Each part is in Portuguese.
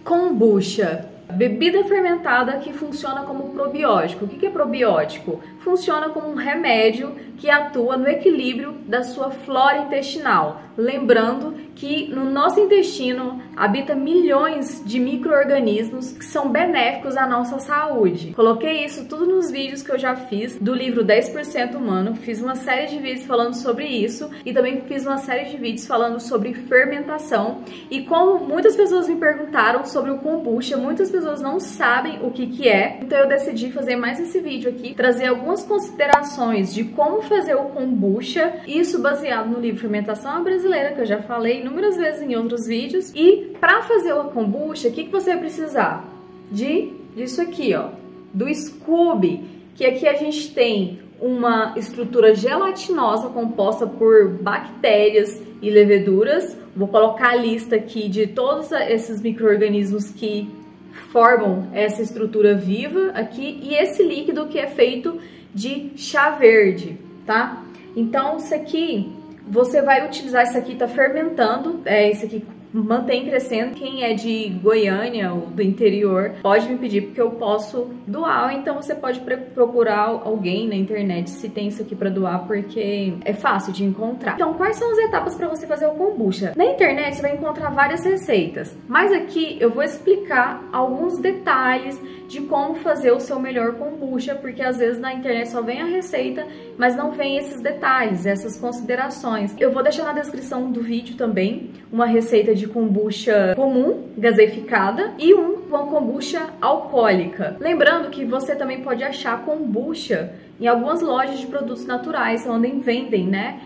Kombucha, bebida fermentada que funciona como probiótico. O que é probiótico? Funciona como um remédio que atua no equilíbrio da sua flora intestinal. Lembrando que no nosso intestino habita milhões de micro-organismos que são benéficos à nossa saúde. Coloquei isso tudo nos vídeos que eu já fiz do livro 10% Humano. Fiz uma série de vídeos falando sobre isso e também fiz uma série de vídeos falando sobre fermentação. E como muitas pessoas me perguntaram sobre o kombucha, muitas pessoas não sabem o que é. Então eu decidi fazer mais esse vídeo aqui, trazer algumas considerações de como fazer o kombucha, isso baseado no livro Fermentação Brasileira, que eu já falei inúmeras vezes em outros vídeos. E para fazer o kombucha, o que você vai precisar? Disso aqui, ó, do Scooby, que aqui a gente tem uma estrutura gelatinosa composta por bactérias e leveduras. Vou colocar a lista aqui de todos esses micro-organismos que formam essa estrutura viva aqui, e esse líquido que é feito de chá verde, tá? Então, isso aqui, você vai utilizar, isso aqui tá fermentando, isso aqui mantém crescendo. Quem é de Goiânia ou do interior pode me pedir, porque eu posso doar, então você pode procurar alguém na internet se tem isso aqui para doar, porque é fácil de encontrar. Então, quais são as etapas para você fazer o kombucha? Na internet você vai encontrar várias receitas, mas aqui eu vou explicar alguns detalhes de como fazer o seu melhor kombucha, porque às vezes na internet só vem a receita, mas não vem esses detalhes, essas considerações. Eu vou deixar na descrição do vídeo também uma receita de kombucha comum, gaseificada, e uma kombucha alcoólica. Lembrando que você também pode achar kombucha em algumas lojas de produtos naturais, onde vendem, né,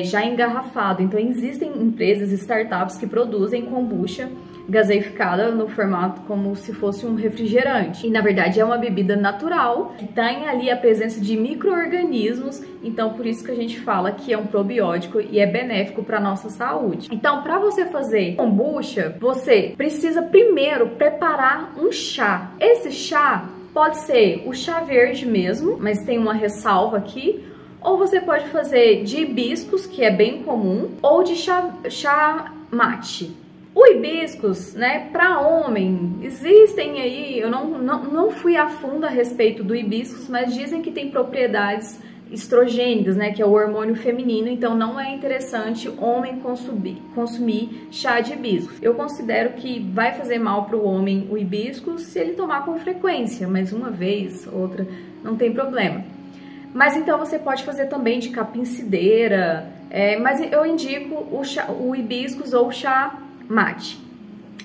já engarrafado. Então existem empresas, startups que produzem kombucha gaseificada no formato como se fosse um refrigerante. E na verdade é uma bebida natural que tem ali a presença de micro-organismos, então por isso que a gente fala que é um probiótico e é benéfico para nossa saúde. Então, para você fazer kombucha, você precisa primeiro preparar um chá. Esse chá pode ser o chá verde mesmo, mas tem uma ressalva aqui. Ou você pode fazer de hibiscus, que é bem comum, ou de chá mate. O hibiscus, né, para homem, existem aí, eu não fui a fundo a respeito do hibiscus, mas dizem que tem propriedades estrogênicas, né, que é o hormônio feminino, então não é interessante homem consumir chá de hibiscus. Eu considero que vai fazer mal para o homem o hibiscus se ele tomar com frequência, mas uma vez, outra, não tem problema. Mas então você pode fazer também de capim-cideira, mas eu indico o hibiscus ou o chá mate.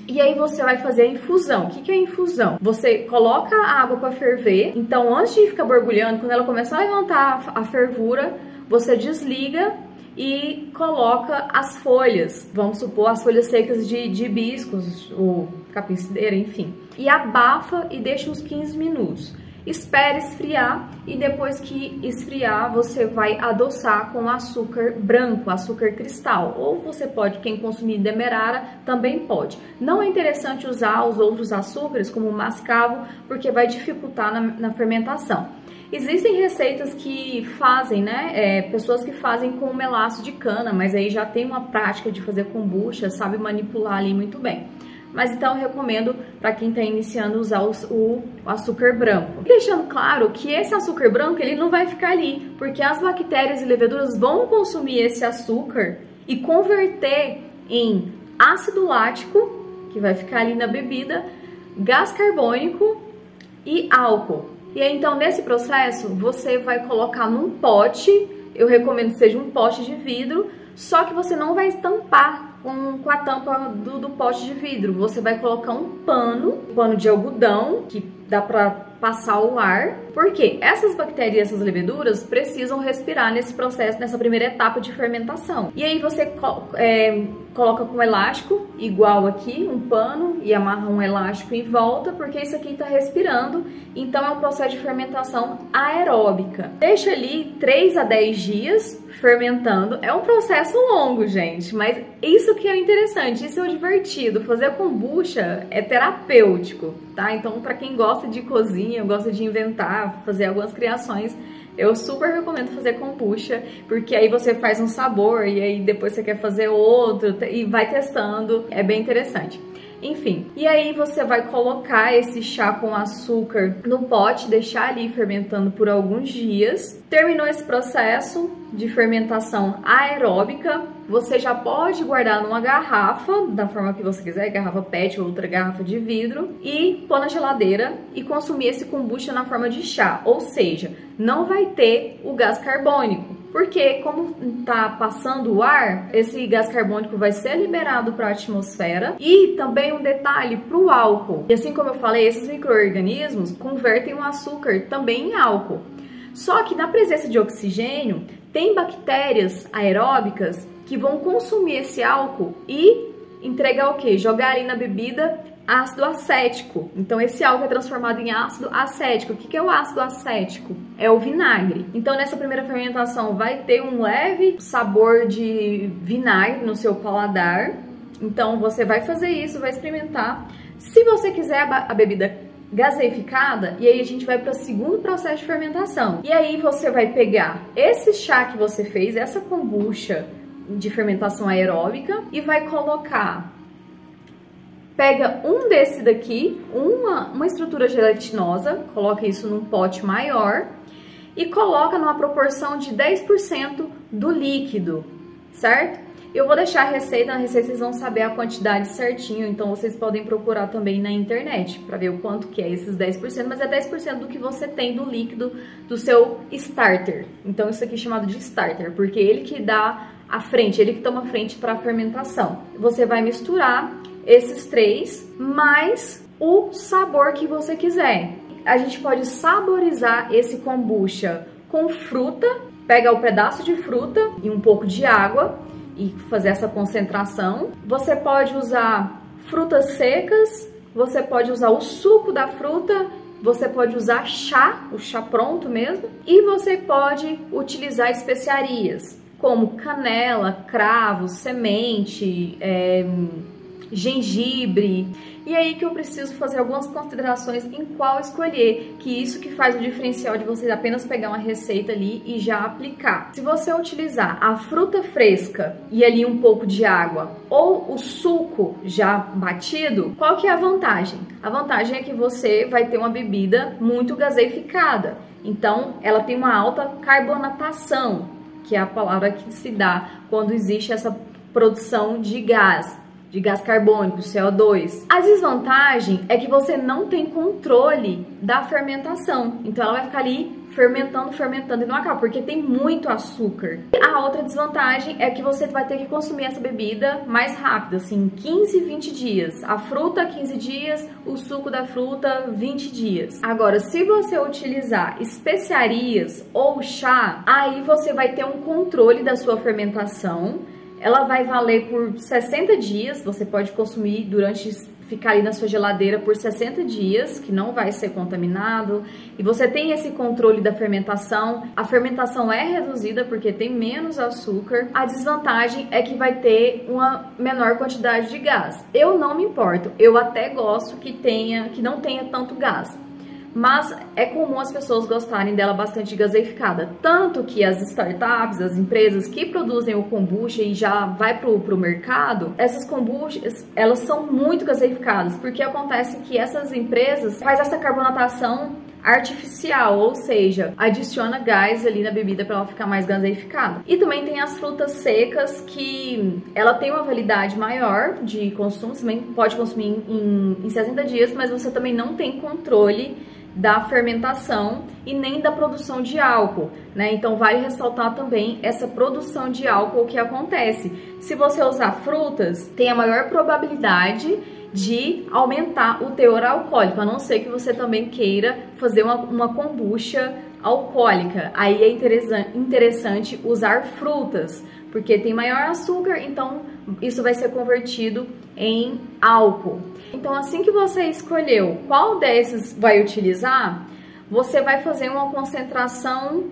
E aí você vai fazer a infusão. O que é a infusão? Você coloca a água para ferver, então antes de ficar borbulhando, quando ela começar a levantar a fervura, você desliga e coloca as folhas, vamos supor as folhas secas de hibiscus ou capim-cideira, enfim, e abafa e deixa uns 15 minutos. Espere esfriar e depois que esfriar você vai adoçar com açúcar branco, açúcar cristal, ou você pode, quem consumir demerara também pode. Não é interessante usar os outros açúcares como o mascavo, porque vai dificultar na fermentação. Existem receitas que fazem, né, pessoas que fazem com melaço de cana, mas aí já tem uma prática de fazer kombucha, sabe manipular ali muito bem. Mas então eu recomendo para quem está iniciando usar o açúcar branco. Deixando claro que esse açúcar branco ele não vai ficar ali, porque as bactérias e leveduras vão consumir esse açúcar e converter em ácido lático, que vai ficar ali na bebida, gás carbônico e álcool. E aí, então nesse processo você vai colocar num pote, eu recomendo que seja um pote de vidro, só que você não vai estampar com a tampa do pote de vidro. Você vai colocar um pano de algodão, que dá para passar o ar, porque essas bactérias e essas leveduras precisam respirar nesse processo, nessa primeira etapa de fermentação. E aí você coloca com um elástico, igual aqui, um pano, e amarra um elástico em volta, porque isso aqui está respirando, então é um processo de fermentação aeróbica. Deixa ali 3 a 10 dias fermentando. É um processo longo, gente, mas isso que é interessante, isso é o divertido. Fazer kombucha é terapêutico, tá? Então, para quem gosta de cozinha, gosta de inventar, fazer algumas criações, eu super recomendo fazer kombucha, porque aí você faz um sabor e aí depois você quer fazer outro e vai testando, é bem interessante. enfim. E aí você vai colocar esse chá com açúcar no pote, deixar ali fermentando por alguns dias. Terminou esse processo de fermentação aeróbica, você já pode guardar numa garrafa, da forma que você quiser, garrafa PET ou outra garrafa de vidro, e pôr na geladeira e consumir esse kombucha na forma de chá, ou seja, não vai ter o gás carbônico. Porque como tá passando o ar, esse gás carbônico vai ser liberado para a atmosfera. E também um detalhe para o álcool. E assim como eu falei, esses micro-organismos convertem o açúcar também em álcool. Só que na presença de oxigênio, tem bactérias aeróbicas que vão consumir esse álcool e entregar o quê? Jogar ali na bebida ácido acético. Então esse álcool é transformado em ácido acético. O que é o ácido acético? É o vinagre. Então nessa primeira fermentação vai ter um leve sabor de vinagre no seu paladar. Então você vai fazer isso, vai experimentar. Se você quiser a bebida gaseificada, e aí a gente vai para o segundo processo de fermentação. E aí você vai pegar esse chá que você fez, essa kombucha de fermentação aeróbica, e vai colocar, pega um desse daqui, uma estrutura gelatinosa, coloca isso num pote maior e coloca numa proporção de 10% do líquido, certo? Eu vou deixar a receita, na receita vocês vão saber a quantidade certinho, então vocês podem procurar também na internet para ver o quanto que é esses 10%, mas é 10% do que você tem do líquido do seu starter. Então isso aqui é chamado de starter, porque ele que dá a frente, ele que toma a frente para a fermentação. Você vai misturar esses três, mais o sabor que você quiser. A gente pode saborizar esse kombucha com fruta, pega o pedaço de fruta e um pouco de água e fazer essa concentração. Você pode usar frutas secas, você pode usar o suco da fruta, você pode usar chá, o chá pronto mesmo, e você pode utilizar especiarias como canela, cravo, semente, gengibre. E aí que eu preciso fazer algumas considerações em qual escolher, que isso que faz o diferencial de você apenas pegar uma receita ali e já aplicar. Se você utilizar a fruta fresca e ali um pouco de água ou o suco já batido, qual que é a vantagem? A vantagem é que você vai ter uma bebida muito gaseificada. Então, ela tem uma alta carbonatação, que é a palavra que se dá quando existe essa produção de gás carbônico, CO2. A desvantagem é que você não tem controle da fermentação. Então ela vai ficar ali fermentando e não acaba, porque tem muito açúcar. A outra desvantagem é que você vai ter que consumir essa bebida mais rápido, assim, 15, 20 dias. A fruta, 15 dias, o suco da fruta, 20 dias. Agora, se você utilizar especiarias ou chá, aí você vai ter um controle da sua fermentação. Ela vai valer por 60 dias, você pode consumir ficar ali na sua geladeira por 60 dias, que não vai ser contaminado. E você tem esse controle da fermentação. A fermentação é reduzida porque tem menos açúcar. A desvantagem é que vai ter uma menor quantidade de gás. Eu não me importo, eu até gosto que não tenha tanto gás. Mas é comum as pessoas gostarem dela bastante gaseificada. Tanto que as startups, as empresas que produzem o kombucha e já vai pro mercado, essas kombuchas, elas são muito gaseificadas, porque acontece que essas empresas fazem essa carbonatação artificial, ou seja, adiciona gás ali na bebida para ela ficar mais gaseificada. E também tem as frutas secas, que ela tem uma validade maior de consumo, você também pode consumir em 60 dias, mas você também não tem controle da fermentação e nem da produção de álcool, né? Então vale ressaltar também essa produção de álcool que acontece. Se você usar frutas, tem a maior probabilidade de aumentar o teor alcoólico, a não ser que você também queira fazer uma kombucha alcoólica. Aí é interessante usar frutas, porque tem maior açúcar, então isso vai ser convertido em álcool. Então, assim que você escolheu qual desses vai utilizar, você vai fazer uma concentração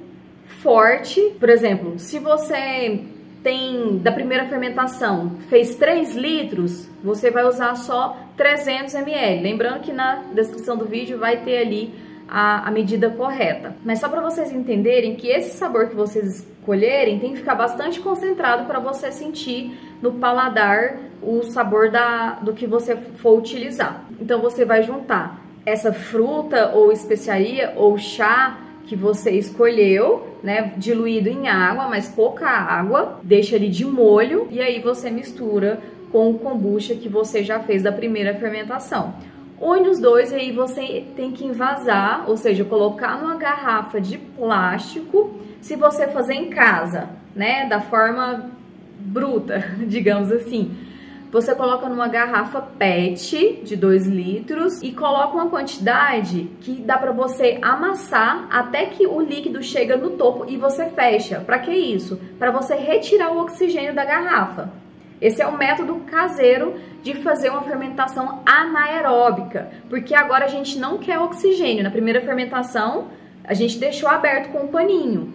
forte. Por exemplo, se você tem da primeira fermentação, fez 3 litros, você vai usar só 300 ml. Lembrando que na descrição do vídeo vai ter ali a medida correta. Mas só para vocês entenderem que esse sabor que vocês escolherem tem que ficar bastante concentrado para você sentir no paladar o sabor do que você for utilizar. Então você vai juntar essa fruta ou especiaria ou chá que você escolheu, né, diluído em água, mas pouca água, deixa ele de molho e aí você mistura com o kombucha que você já fez da primeira fermentação. Une os dois e aí você tem que envasar, ou seja, colocar numa garrafa de plástico. Se você fazer em casa, né, da forma bruta, digamos assim, você coloca numa garrafa PET de 2 litros e coloca uma quantidade que dá para você amassar até que o líquido chega no topo e você fecha. Para que isso? Para você retirar o oxigênio da garrafa. Esse é o método caseiro de fazer uma fermentação anaeróbica, porque agora a gente não quer oxigênio. Na primeira fermentação, a gente deixou aberto com um paninho,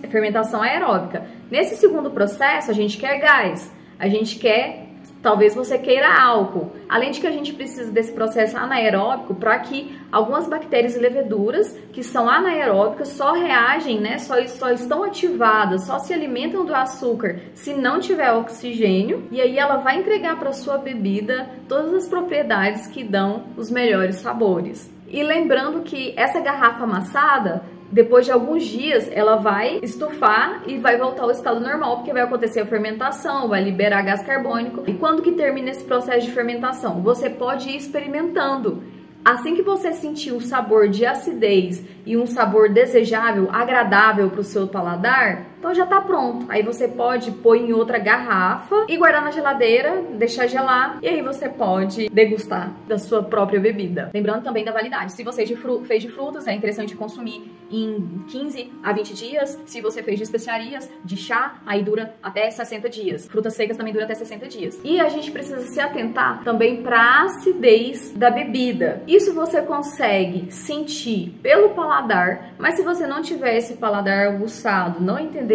fermentação aeróbica. Nesse segundo processo, a gente quer gás, a gente quer, talvez você queira álcool. Além de que a gente precisa desse processo anaeróbico para que algumas bactérias e leveduras que são anaeróbicas só reagem, né, só estão ativadas, só se alimentam do açúcar se não tiver oxigênio, e aí ela vai entregar para sua bebida todas as propriedades que dão os melhores sabores. E lembrando que essa garrafa amassada, depois de alguns dias, ela vai estufar e vai voltar ao estado normal, porque vai acontecer a fermentação, vai liberar gás carbônico. E quando que termina esse processo de fermentação? Você pode ir experimentando. Assim que você sentir um sabor de acidez e um sabor desejável, agradável para o seu paladar, então já está pronto. Aí você pode pôr em outra garrafa e guardar na geladeira, deixar gelar, e aí você pode degustar da sua própria bebida. Lembrando também da validade. Se você fez de frutas, é interessante consumir em 15 a 20 dias. Se você fez de especiarias, de chá, aí dura até 60 dias. Frutas secas também dura até 60 dias. E a gente precisa se atentar também para a acidez da bebida. Isso você consegue sentir pelo paladar, mas se você não tiver esse paladar aguçado, não entender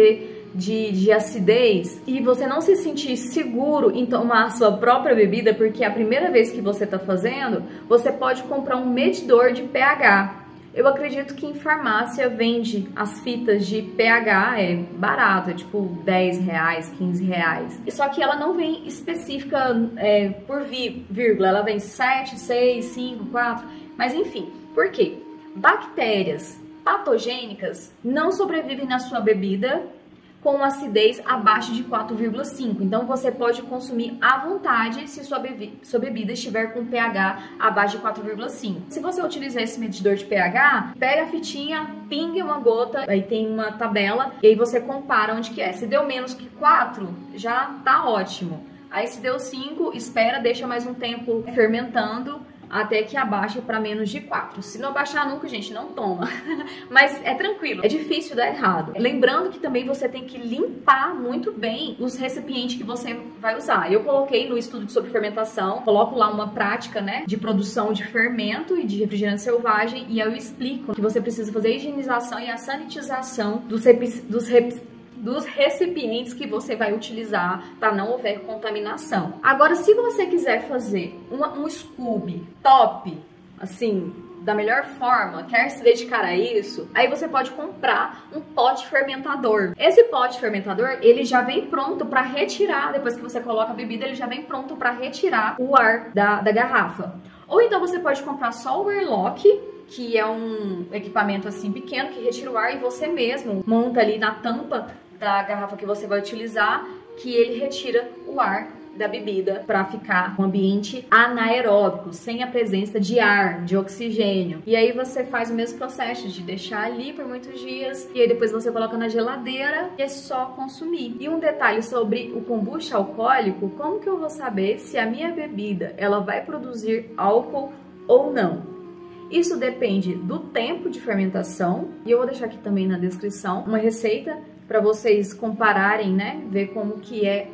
de acidez e você não se sentir seguro em tomar a sua própria bebida, porque é a primeira vez que você está fazendo, você pode comprar um medidor de pH. Eu acredito que em farmácia vende as fitas de pH, é barato, é tipo 10 reais, 15 reais. Só que ela não vem específica por vírgula, ela vem 7, 6, 5, 4, mas enfim. Por quê? Bactérias patogênicas não sobrevivem na sua bebida com acidez abaixo de 4,5. Então você pode consumir à vontade se sua bebida estiver com pH abaixo de 4,5. Se você utilizar esse medidor de pH, pega a fitinha, pinga uma gota, aí tem uma tabela, e aí você compara onde que é. Se deu menos que 4, já tá ótimo. Aí se deu 5, espera, deixa mais um tempo fermentando, até que abaixe para menos de 4. Se não abaixar nunca, gente, não toma. Mas é tranquilo, é difícil dar errado. Lembrando que também você tem que limpar muito bem os recipientes que você vai usar. Eu coloquei no estudo sobre fermentação, coloco lá uma prática, né, de produção de fermento e de refrigerante selvagem, e eu explico que você precisa fazer a higienização e a sanitização dos recipientes que você vai utilizar para não haver contaminação. Agora, se você quiser fazer um Scooby top, assim, da melhor forma, quer se dedicar a isso, aí você pode comprar um pote fermentador. Esse pote fermentador, ele já vem pronto para retirar, depois que você coloca a bebida, ele já vem pronto para retirar o ar da garrafa. Ou então você pode comprar só o airlock, que é um equipamento assim pequeno que retira o ar, e você mesmo monta ali na tampa da garrafa que você vai utilizar, que ele retira o ar da bebida para ficar um ambiente anaeróbico, sem a presença de ar, de oxigênio. E aí você faz o mesmo processo de deixar ali por muitos dias, e aí depois você coloca na geladeira e é só consumir. E um detalhe sobre o kombucha alcoólico: como que eu vou saber se a minha bebida ela vai produzir álcool ou não? Isso depende do tempo de fermentação, e eu vou deixar aqui também na descrição uma receita para vocês compararem, né, ver como que é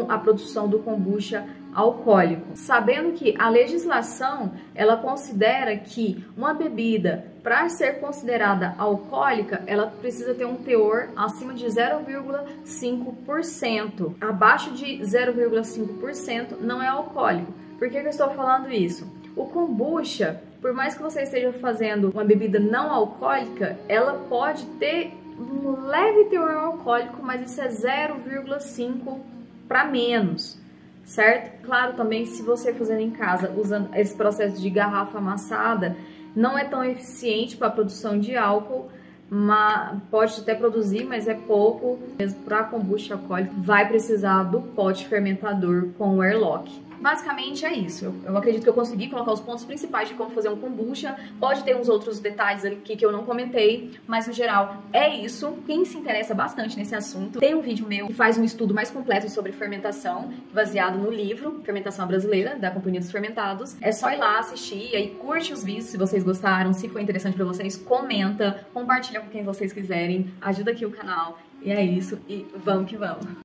a produção do kombucha alcoólico. Sabendo que a legislação, ela considera que uma bebida, para ser considerada alcoólica, ela precisa ter um teor acima de 0,5%. Abaixo de 0,5% não é alcoólico. Por que eu estou falando isso? O kombucha, por mais que você esteja fazendo uma bebida não alcoólica, ela pode ter um leve teor alcoólico, mas isso é 0,5 para menos, certo? Claro, também se você fazendo em casa, usando esse processo de garrafa amassada, não é tão eficiente para a produção de álcool, mas pode até produzir, mas é pouco. Mesmo para kombucha alcoólico, vai precisar do pote fermentador com o airlock. Basicamente é isso. Eu acredito que eu consegui colocar os pontos principais de como fazer um kombucha. Pode ter uns outros detalhes aqui que eu não comentei, mas no geral é isso. Quem se interessa bastante nesse assunto, tem um vídeo meu que faz um estudo mais completo sobre fermentação, baseado no livro Fermentação Brasileira, da Companhia dos Fermentados. É só ir lá assistir, e aí curte os vídeos se vocês gostaram, se foi interessante pra vocês, comenta, compartilha com quem vocês quiserem, ajuda aqui o canal. E é isso, e vamos que vamos!